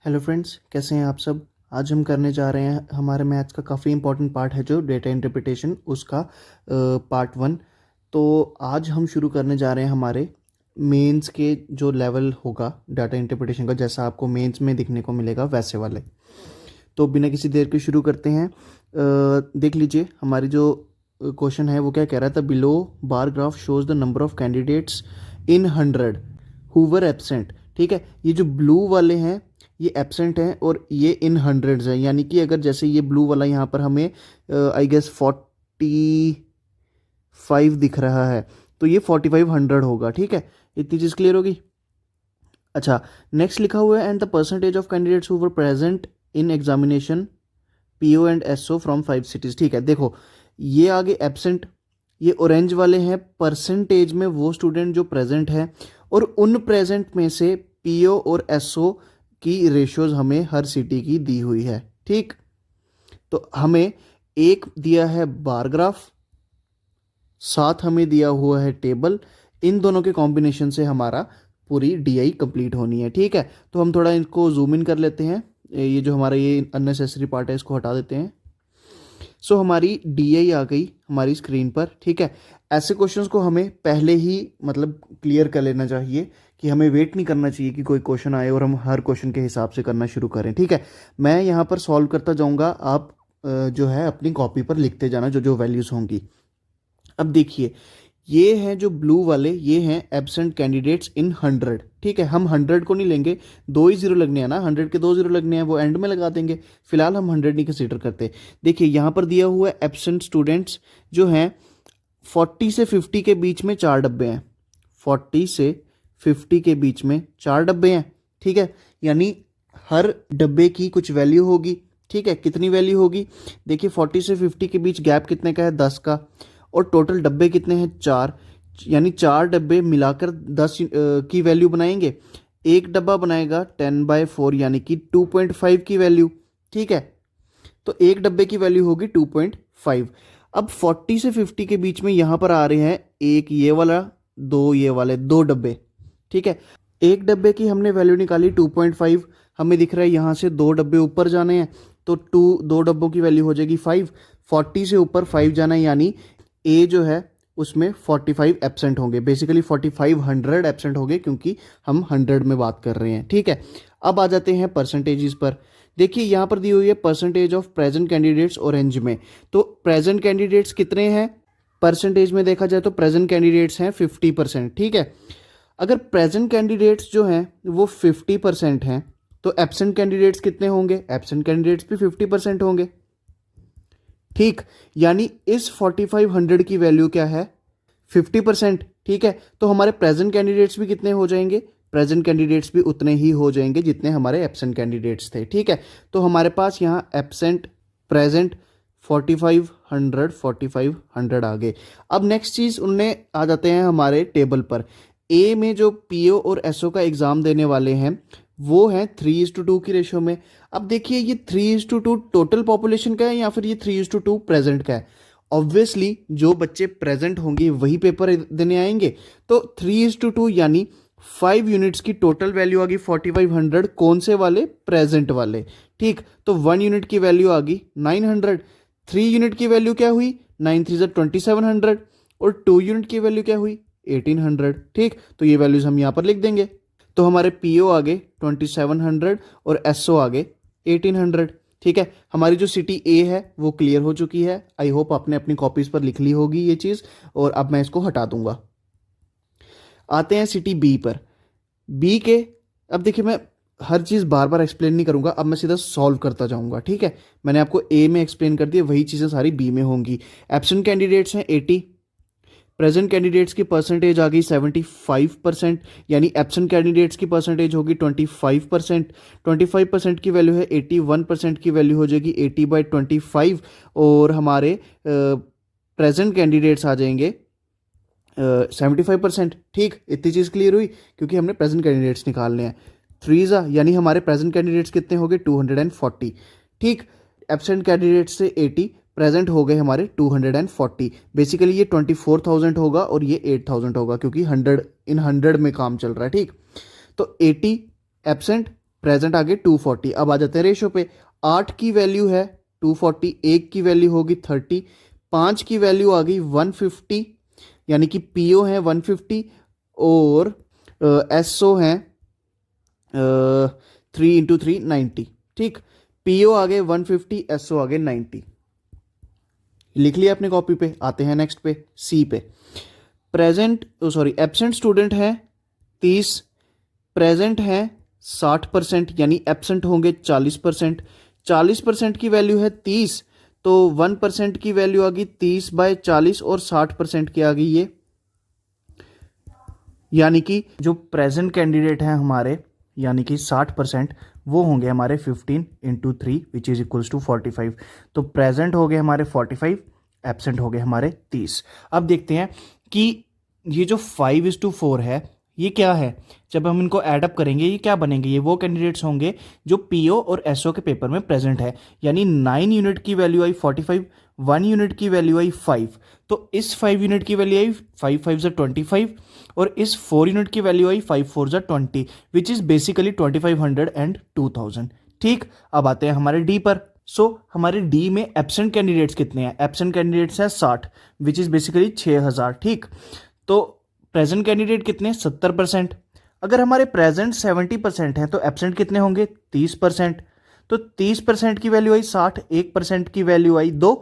Hello friends, कैसे हैं आप सब। आज हम करने जा रहे हैं, हमारे मैथ्स का काफ़ी इंपॉर्टेंट पार्ट है जो डेटा इंटरप्रिटेशन, उसका पार्ट 1। तो आज हम शुरू करने जा रहे हैं हमारे मेंस के जो लेवल होगा डाटा इंटरप्रिटेशन का, जैसा आपको मेंस में दिखने को मिलेगा वैसे वाले। तो बिना किसी देर के शुरू करते हैं। देख लीजिए हमारी जो क्वेश्चन है वो क्या कह रहा था। Below bar graph shows the number of candidates in 100 who were absent. ठीक है, ये जो ब्लू वाले हैं ये एब्सेंट हैं और ये इन हंड्रेड्स हैं। यानी कि अगर जैसे ये ब्लू वाला यहाँ पर हमें आई गेस 45 दिख रहा है, तो ये 4500 होगा। ठीक है, इतनी चीज़ क्लियर होगी। अच्छा, नेक्स्ट लिखा हुआ है and the percentage of candidates who were present in examination PO and SO from 5 cities. ठीक है, देखो ये आगे एब्सेंट, ये ऑरेंज वाले हैं परसेंटेज में वो स्टूडेंट जो प्रेजेंट है, और उन प्रेजेंट में से पीओ और एसओ की रेशियोज हमें हर सिटी की दी हुई है। ठीक, तो हमें एक दिया है बार ग्राफ, साथ हमें दिया हुआ है टेबल। इन दोनों के कॉम्बिनेशन से हमारा पूरी डीआई कंप्लीट होनी है। ठीक है, तो हम थोड़ा इनको जूम इन कर लेते हैं। ये जो हमारा ये अननेसेसरी पार्ट है इसको हटा देते हैं। सो हमारी डीआई आ गई हमारी स्क्रीन पर। ठीक है, ऐसे क्वेश्चंस को हमें पहले ही मतलब क्लियर कर लेना चाहिए कि हमें वेट नहीं करना चाहिए कि कोई क्वेश्चन आए और हम हर क्वेश्चन के हिसाब से करना शुरू करें। ठीक है, मैं यहाँ पर सॉल्व करता जाऊँगा, आप जो है अपनी कॉपी पर लिखते जाना जो जो वैल्यूज़ होंगी। अब देखिए ये हैं जो ब्लू वाले, ये हैं एब्सेंट कैंडिडेट्स इन 100। ठीक है, हम 100 को नहीं लेंगे, दो ही जीरो लगने हैं ना, 100 के दो जीरो लगने हैं, वो एंड में लगा देंगे। फिलहाल हम 100 नहीं कंसीडर करते। देखिए यहाँ पर दिया हुआ है एब्सेंट स्टूडेंट्स जो हैं 40 से 50 के बीच में 4 डब्बे हैं। 40 से 50 के बीच में 4 डब्बे हैं। ठीक है, यानी हर डब्बे की कुछ वैल्यू होगी। ठीक है, कितनी वैल्यू होगी, देखिए 40 से 50 के बीच गैप कितने का है, 10 का, और टोटल डब्बे कितने हैं, 4। यानी 4 डब्बे मिलाकर 10 की वैल्यू बनाएंगे। एक डब्बा बनाएगा 10/4 यानी कि 2.5 की वैल्यू। ठीक है, तो एक डब्बे की वैल्यू होगी 2.5। अब 40 से 50 के बीच में यहां पर आ रहे हैं एक ये वाला, दो ये वाले, दो डब्बे। ठीक है, एक डब्बे की हमने वैल्यू निकाली 2.5, हमें दिख रहा है यहां से दो डब्बे ऊपर जाने हैं, तो दो डब्बों की वैल्यू हो जाएगी 5। 40 से ऊपर 5 जाना है, यानी ए जो है उसमें 45 एब्सेंट होंगे। बेसिकली 4500 एब्सेंट होंगे क्योंकि हम 100 में बात कर रहे हैं। ठीक है, अब आ जाते हैं परसेंटेजेस पर। देखिए यहाँ पर दी हुई है percentage of present candidates orange में। तो प्रेजेंट कैंडिडेट्स कितने हैं, परसेंटेज में देखा जाए तो प्रेजेंट कैंडिडेट्स हैं 50%। ठीक है, अगर प्रेजेंट कैंडिडेट्स जो हैं वो 50% हैं तो एब्सेंट कैंडिडेट्स कितने होंगे, एब्सेंट कैंडिडेट्स भी 50% होंगे। ठीक, यानी इस 4500 की वैल्यू क्या है, 50%। ठीक है, तो हमारे प्रेजेंट कैंडिडेट्स भी कितने हो जाएंगे, प्रेजेंट कैंडिडेट्स भी उतने ही हो जाएंगे जितने हमारे एब्सेंट कैंडिडेट्स थे। ठीक है, तो हमारे पास यहाँ एब्सेंट प्रेजेंट 4500 आ गए। अब नेक्स्ट चीज़ उनने आ जाते हैं हमारे टेबल पर। ए में जो पीओ और एसओ का एग्ज़ाम देने वाले हैं वो हैं 3:2 की रेशो में। अब देखिए ये 3:2 टोटल पॉपुलेशन का है या फिर ये 3:2 प्रेजेंट का है। ऑब्वियसली जो बच्चे प्रेजेंट होंगे वही पेपर देने आएंगे, तो 3:2 यानी 5 यूनिट्स की टोटल वैल्यू आ गई 4500, कौन से वाले, प्रेजेंट वाले। ठीक, तो 1 यूनिट की वैल्यू आ गई 900, 3 यूनिट की वैल्यू क्या हुई, 9 3 2700, और 2 यूनिट की वैल्यू क्या हुई, 1800। ठीक, तो ये वैल्यूज हम यहाँ पर लिख देंगे। तो हमारे पीओ आ गए 2700 और एसओ आ गए 1800। ठीक है, हमारी जो सिटी ए है वो क्लियर हो चुकी है। आई होप आपने अपनी कॉपीज पर लिख ली होगी ये चीज़, और अब मैं इसको हटा दूंगा। आते हैं सिटी बी पर। बी के, अब देखिए मैं हर चीज़ बार बार एक्सप्लेन नहीं करूंगा, अब मैं सीधा सॉल्व करता जाऊंगा। ठीक है, मैंने आपको ए में एक्सप्लेन कर दिया, वही चीज़ें सारी बी में होंगी। एब्सेंट कैंडिडेट्स हैं 80, प्रेजेंट कैंडिडेट्स की परसेंटेज आ गई 75%, यानी एब्सेंट कैंडिडेट्स की परसेंटेज होगी 25%। 25% की वैल्यू है 81%, की वैल्यू हो जाएगी 80/25, और हमारे प्रेजेंट कैंडिडेट्स आ जाएंगे 75%। ठीक, इतनी चीज़ क्लियर हुई क्योंकि हमने प्रेजेंट कैंडिडेट्स निकालने हैं। 3 यानी हमारे प्रेजेंट कैंडिडेट्स कितने हो गए 240। ठीक, एब्सेंट कैंडिडेट्स से 80, प्रेजेंट हो गए हमारे 240। बेसिकली ये 24,000 होगा और ये 8,000 होगा क्योंकि 100 इन 100 में काम चल रहा है। ठीक, तो 80 एब्सेंट, प्रेजेंट आ गए 240। अब आ जाते हैं रेशो पे। 8 की वैल्यू है 240, 1 की वैल्यू होगी 30, 5 की वैल्यू आ गई 150, यानी कि पीओ है 150 और एसओ है 3 × 3 90। ठीक, पीओ आ गए 150, एसओ आ गए 90। लिख लिया अपने कॉपी पे। आते हैं नेक्स्ट पे, सी पे। प्रेजेंट सॉरी एब्सेंट स्टूडेंट है 30, प्रेजेंट है 60%, यानी एब्सेंट होंगे 40%। 40% की वैल्यू है 30, तो 1% की वैल्यू आ गई 30/40 और 60% की आ गई ये, यानी कि जो प्रेजेंट कैंडिडेट हैं हमारे, यानी कि 60%, वो होंगे हमारे 15 × 3 विच इज इक्वल्स टू 45। तो प्रेजेंट हो गए हमारे 45, एब्सेंट हो गए हमारे 30। अब देखते हैं कि ये जो 5:4 है ये क्या है। जब हम इनको ऐडअप करेंगे ये क्या बनेंगे, ये वो कैंडिडेट्स होंगे जो पीओ और एसओ के पेपर में प्रेजेंट है। यानी 9 यूनिट की वैल्यू आई 45, 1 यूनिट की वैल्यू आई 5, तो इस 5 यूनिट की वैल्यू आई 5 5 ज़ा 25 और इस 4 यूनिट की वैल्यू आई 5 4 ज़ा 20 विच इज़ बेसिकली 2500 एंड 2000। ठीक, अब आते हैं हमारे डी पर। हमारे डी में एब्सेंट कैंडिडेट्स कितने हैं, एब्सेंट कैंडिडेट्स हैं 60 विच इज़ बेसिकली 6000। ठीक, तो प्रेजेंट कैंडिडेट कितने, 70%। अगर हमारे प्रेजेंट 70% है तो एब्सेंट कितने होंगे, 30%। तो 30% की वैल्यू आई 60, 1% की वैल्यू आई 2।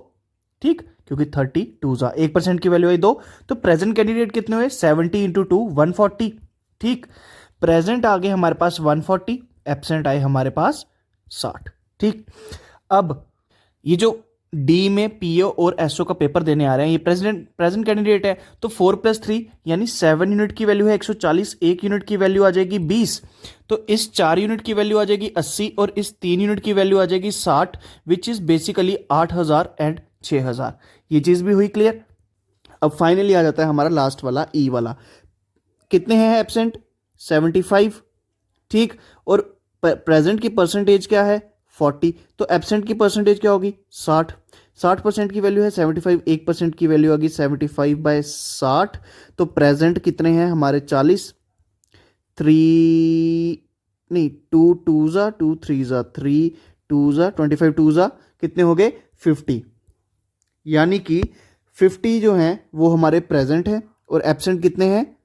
ठीक, क्योंकि 32 ज़ा 1% की वैल्यू आई 2, तो प्रेजेंट कैंडिडेट कितने हुए, 70 × 2 140। ठीक, प्रेजेंट आ गए हमारे पास 140, एब्सेंट आए हमारे पास 60। ठीक, अब ये जो डी में पीओ और एसओ का पेपर देने आ रहे हैं, ये प्रेजेंट कैंडिडेट है, तो 4 + 3 यानी 7 यूनिट की वैल्यू है 140, 1 यूनिट की वैल्यू आ जाएगी 20, तो इस 4 यूनिट की वैल्यू आ जाएगी 80 और इस 3 यूनिट की वैल्यू आ जाएगी 60 विच इज बेसिकली 8000 एंड 6000। ये चीज भी हुई क्लियर। अब फाइनली आ जाता है हमारा लास्ट वाला ई वाला। कितने हैं एब्सेंट, 75। ठीक, और प्रेजेंट की परसेंटेज क्या है, 40, तो एब्सेंट की परसेंटेज क्या होगी, 60। 60% की वैल्यू है 75, 1% की वैल्यू होगी 75/60, तो प्रेजेंट कितने हैं हमारे 40, 3 नहीं 2 2 ज़ा 2 3 ज़ा 3 2 ज़ा 25 2 ज़ा कितने हो गए 50, यानी कि 50 जो हैं वो हमारे प्रेजेंट हैं और एब्सेंट कितने हैं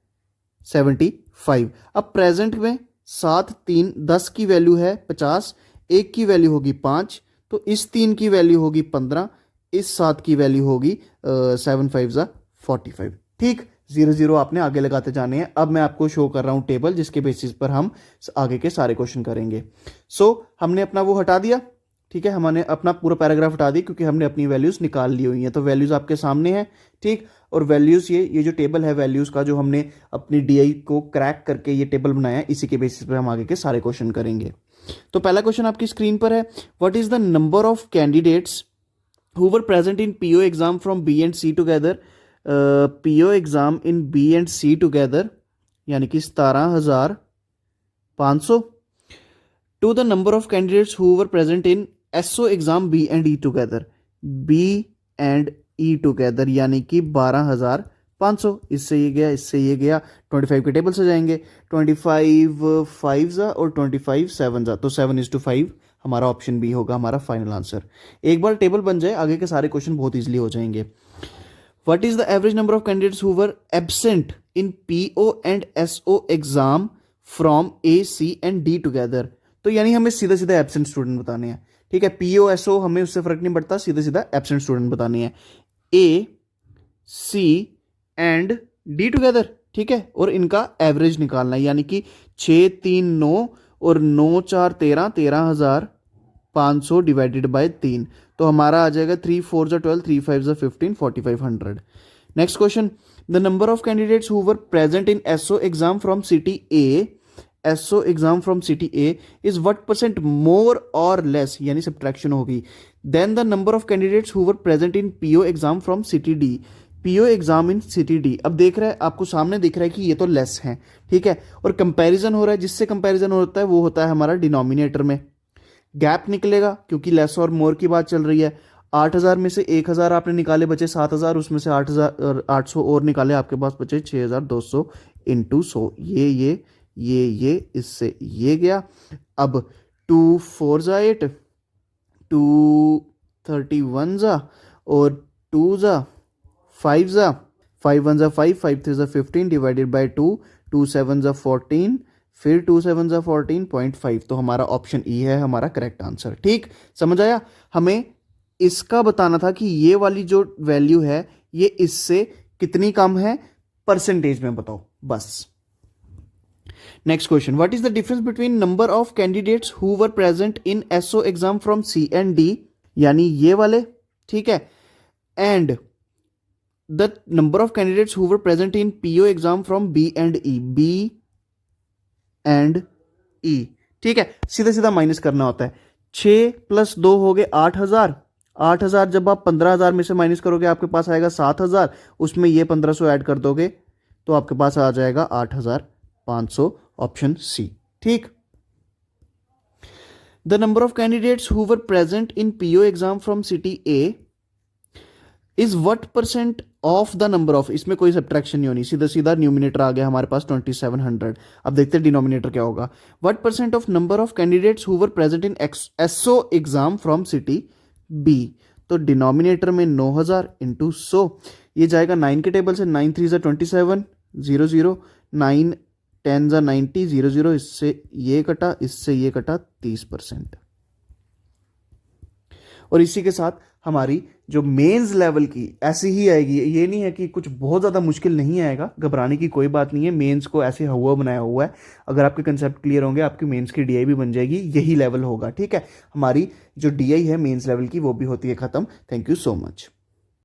75। अब प्रेजेंट में 7 3 10 की वैल्यू है 50, 1 की वैल्यू होगी 5, तो इस 3 की वैल्यू होगी 15, इस 7 की वैल्यू होगी 7 5 ज़ा 45। ठीक, 0 0 आपने आगे लगाते जाने हैं। अब मैं आपको शो कर रहा हूँ टेबल जिसके बेसिस पर हम आगे के सारे क्वेश्चन करेंगे। हमने अपना वो हटा दिया। ठीक है, हमने अपना पूरा पैराग्राफ हटा दी क्योंकि हमने अपनी वैल्यूज़ निकाल ली हुई हैं, तो वैल्यूज़ आपके सामने हैं। ठीक, और वैल्यूज़ ये जो टेबल है वैल्यूज़ का, जो हमने अपनी डीआई को क्रैक करके ये टेबल बनाया है, इसी के बेसिस पर हम आगे के सारे क्वेश्चन करेंगे। तो पहला क्वेश्चन आपकी स्क्रीन पर है, what is the number of candidates who were present in PO exam from B and C together. PO exam in B and C together यानी कि 17,500 to the number of candidates who were present in SO exam B and E together. B and E together यानी कि 12,500। इससे ये गया, इससे ये गया, 25 के टेबल से जाएंगे, 25 5 ज़ा और 25 7 ज़ा, तो 7:5 हमारा ऑप्शन बी होगा हमारा फाइनल आंसर। एक बार टेबल बन जाए आगे के सारे क्वेश्चन बहुत इजीली हो जाएंगे। What is the average number of candidates who were absent in PO and SO exam from A C and D together. तो यानी हमें सीधा सीधा एब्सेंट स्टूडेंट बताने हैं। ठीक है, पीओ एसओ हमें उससे फर्क नहीं पड़ता, सीधा सीधा एब्सेंट स्टूडेंट बताने हैं, ए सी एंड डी टुगेदर। ठीक है, और इनका एवरेज निकालना है, यानी कि 6 3 9 और 9 4 13, 13,500 डिवाइडेड बाय 3, तो हमारा आ जाएगा 3 4 ज़ा 12, 3 5 ज़ा 15, 4500। Next question, the number of candidates who were present in SO exam from city A, SO exam from city A is what % more और लेस, यानी सब्ट्रैक्शन होगी, then the number of candidates who were present in PO exam from city D. PO exam in city D, अब देख रहा है आपको सामने दिख रहा है कि ये तो लेस है। ठीक है, और कंपैरिजन हो रहा है, जिससे कंपैरिजन होता है वो होता है हमारा डिनोमिनेटर में गैप निकलेगा, क्योंकि लेस और मोर की बात चल रही है। 8,000 में से 1,000 आपने निकाले, बचे 7,000, उसमें से 8,800 और निकाले, आपके पास बचे 6,200 × 100। ये ये इससे ये गया। अब 2 4 ज़ा 8, 2 31 ज़ा और 2 ज़ा 5 ज़ा 5 1 ज़ा 5, 5 3 ज़ा 15 डिवाइडेड बाई 2, 2 7 ज़ा 14, फिर 2 7 ज़ा 14.5। तो हमारा ऑप्शन ई है हमारा करेक्ट आंसर। ठीक, समझ आया। हमें इसका बताना था कि ये वाली जो वैल्यू है ये इससे कितनी कम है, परसेंटेज में बताओ बस। Next question, what is the difference between number of candidates who were present in SO exam from C and D, यानी ये वाले, ठीक है, and the number of candidates who were present in PO exam from B and E, B and E. ठीक है, सीधा सीधा minus करना होता है। 6 + 2 हो गए 8,000। 8,000 जब आप 15,000 में से माइनस करोगे आपके पास आएगा 7,000, उसमें ये 1,500 ऐड कर दोगे तो आपके पास आ जाएगा 8,500, ऑप्शन सी। ठीक, the number of candidates who were present in PO exam from city A is what percent of the number of, इसमें कोई सब्ट्रैक्शन नहीं होनी, सीधा सीधा न्यूमिनेटर आ गया हमारे पास 2700। अब देखते हैं डिनोमिनेटर क्या होगा। What percent of number of candidates who were present in SO exam from city B, तो डिनोमिनेटर में 9,000 इंटू 100, ये जाएगा 9 के टेबल से, 9 3 ज़ा 27, 0 0, 9 10 ज़ा 90, 0 0, इससे ये कटा, इससे ये कटा, 30%। और इसी के साथ हमारी जो मेंस लेवल की ऐसी ही आएगी, ये नहीं है कि कुछ बहुत ज़्यादा मुश्किल नहीं आएगा, घबराने की कोई बात नहीं है। मेंस को ऐसे हुआ बनाया हुआ है, अगर आपके कंसेप्ट क्लियर होंगे आपकी मेंस की डीआई भी बन जाएगी, यही लेवल होगा। ठीक है, हमारी जो डीआई है मेंस लेवल की वो भी होती है ख़त्म। Thank you so much.